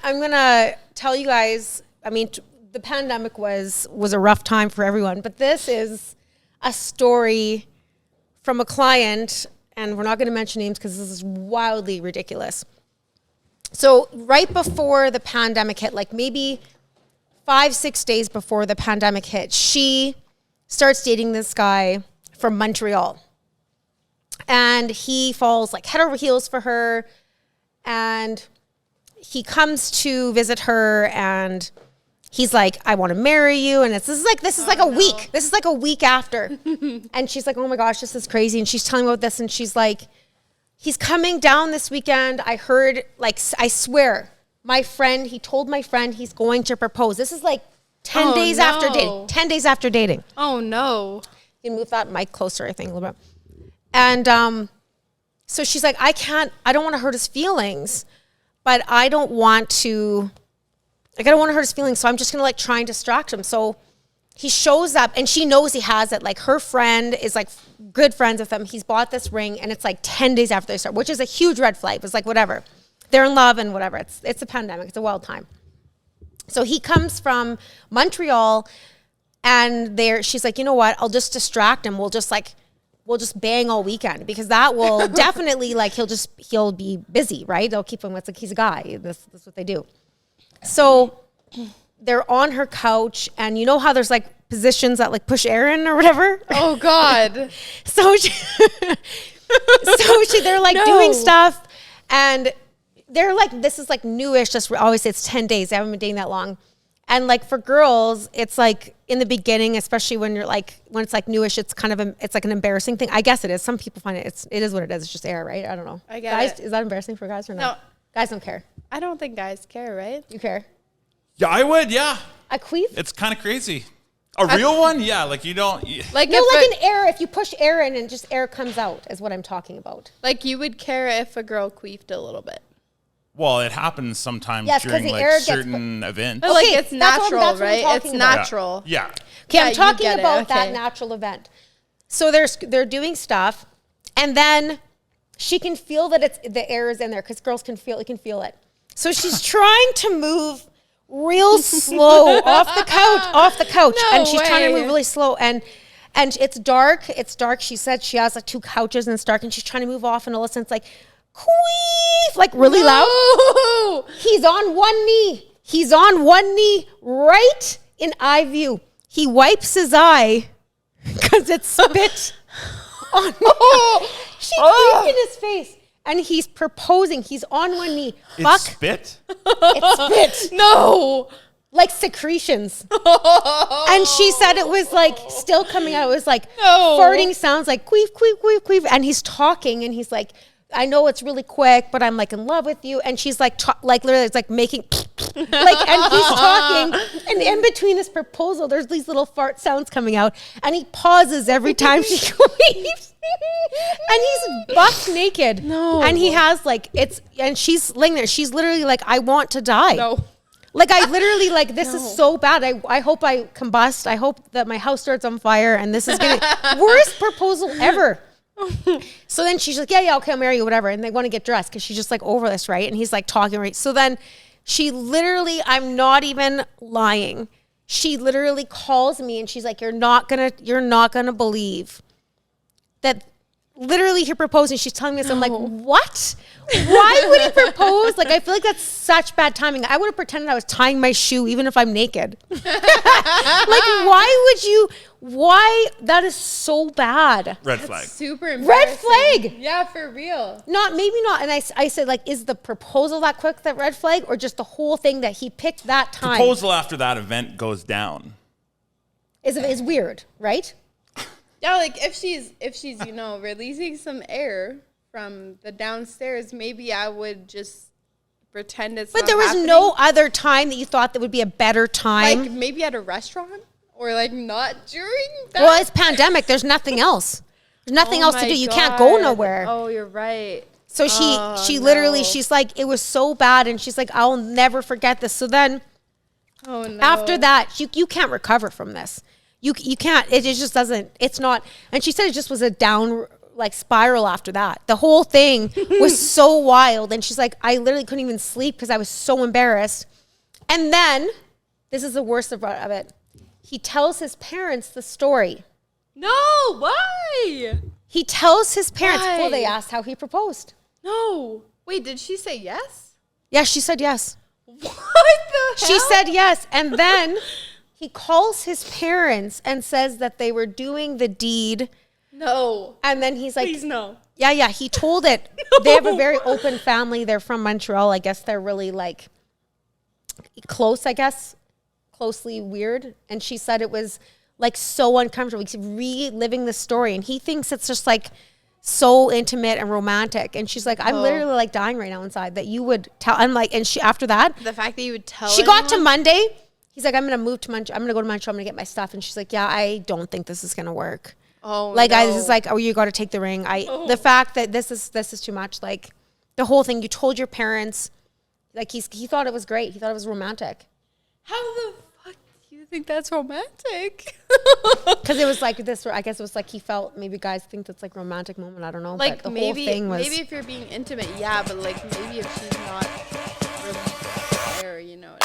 I'm gonna tell you guys. I mean, the pandemic was a rough time for everyone, but this is a story from a client, and we're not going to mention names because this is wildly ridiculous. So right before the pandemic hit, like maybe 5-6 days before the pandemic hit, she starts dating this guy from Montreal, and he falls like head over heels for her, and he comes to visit her, and he's like, I want to marry you. And this is like a week. This is like a week after. And she's like, oh my gosh, this is crazy. And she's telling me about this. And she's like, he's coming down this weekend. I heard, like, I swear, he told my friend he's going to propose. This is like 10 days after dating. 10 days after dating. Oh no. You can move that mic closer, I think, a little bit. And so she's like, I don't want to hurt his feelings, but I don't want to hurt his feelings, so I'm just going to like try and distract him. So he shows up, and she knows he has it. Like, her friend is like good friends with him. He's bought this ring, and it's like 10 days after they start, which is a huge red flag. It's like, whatever. They're in love and whatever. It's a pandemic. It's a wild time. So he comes from Montreal, and she's like, you know what? I'll just distract him. We'll just bang all weekend, because that will definitely, like, he'll be busy, right? They'll keep him. It's like, he's a guy. That's what they do. So they're on her couch, and you know how there's like positions that like push air in or whatever? Oh God. So they're like doing stuff, and they're like, this is like newish. Just always say it's 10 days. They haven't been dating that long. And like for girls, it's like in the beginning, especially when it's like newish, it's kind of it's like an embarrassing thing. I guess it is. Some people find it is what it is. It's just air, right? I don't know. I get guys, it. Is that embarrassing for guys or not? No. Guys don't care. I don't think guys care, right? You care? Yeah, I would. Yeah. A queef? It's kind of crazy. A real one? Yeah. Like you don't. Like no, like an air. If you push air in and just air comes out, is what I'm talking about. Like you would care if a girl queefed a little bit. Well, it happens sometimes during like certain events. But like it's natural, right? It's natural. Yeah. Okay, I'm talking about that natural event. So they're doing stuff, and then she can feel that the air is in there, because girls can feel it. So she's trying to move real slow off the couch, No and she's trying to way. move really slow, and it's dark. She said she has like 2 couches, and it's dark, and she's trying to move off, and all of a sudden it's like, queef, like really loud. He's on one knee right in eye view. He wipes his eye because it's spit on. She queefed in his face, and he's proposing. He's on one knee. It's spit? It's spit. No. Like secretions. And she said it was like still coming out. It was like farting sounds, like queef, queef, queef, queef. And he's talking, and he's like, I know it's really quick, but I'm like in love with you. And she's like, literally, it's like making, like, and he's talking. And in between this proposal, there's these little fart sounds coming out. And he pauses every time she queefs. And he's buck naked. No. And he has like, and she's laying there. She's literally like, I want to die. No. Like, I literally, like, this is so bad. I hope I combust. I hope that my house starts on fire. And this is going to, worst proposal ever. So then she's like, yeah, okay, I'll marry you, whatever. And they want to get dressed because she's just like over this, right? And he's like talking, right? So then she literally, I'm not even lying. She literally calls me, and she's like, you're not gonna believe that literally he proposed. And she's telling me this. I'm like, what? Why would he propose? Like, I feel like that's such bad timing. I would have pretended I was tying my shoe even if I'm naked. Like, why? That is so bad. Red flag. Super embarrassing. Red flag. Yeah, for real. Maybe not. And I said, like, is the proposal that quick, that red flag, or just the whole thing that he picked that time? Proposal after that event goes down. Is weird, right? Yeah, like if she's releasing some air from the downstairs, maybe I would just pretend it's not But there was happening. no other time that you thought that would be a better time? Like maybe at a restaurant, or like not during that. Well, it's pandemic. There's nothing else. There's nothing else to do. You can't go nowhere. Oh, you're right. So she literally, she's like, it was so bad. And she's like, I'll never forget this. So then after that, you can't recover from this. You can't, it just doesn't, it's not. And she said it just was a like spiral after that. The whole thing was so wild. And she's like, I literally couldn't even sleep because I was so embarrassed. And then, this is the worst of it. He tells his parents the story. No, why? He tells his parents, Why? well, they asked how he proposed. No. Wait, did she say yes? Yeah, she said yes. What the hell? She said yes. And then he calls his parents and says that they were doing the deed. No. And then he's like, Please no. Yeah, he told it. No. They have a very open family. They're from Montreal. I guess they're really like close, I guess. Closely weird. And she said it was like so uncomfortable. He's reliving the story. And he thinks it's just like so intimate and romantic. And she's like, I'm literally like dying right now inside that you would tell. I'm like, and she, after that, The fact that you would tell she got to Monday. He's like, I'm going to move to Montreal. I'm going to go to Montreal. I'm going to get my stuff. And she's like, yeah, I don't think this is going to work. Oh, like, no. I was like, oh, you got to take the ring. The fact that this is too much. Like the whole thing, you told your parents, like he thought it was great. He thought it was romantic. How the fuck do you think that's romantic? Because it was like this, I guess it was like he felt, maybe guys think that's like romantic moment. I don't know. Like but the maybe, whole thing was. maybe if you're being intimate, yeah, but like maybe if she's not really there, you know.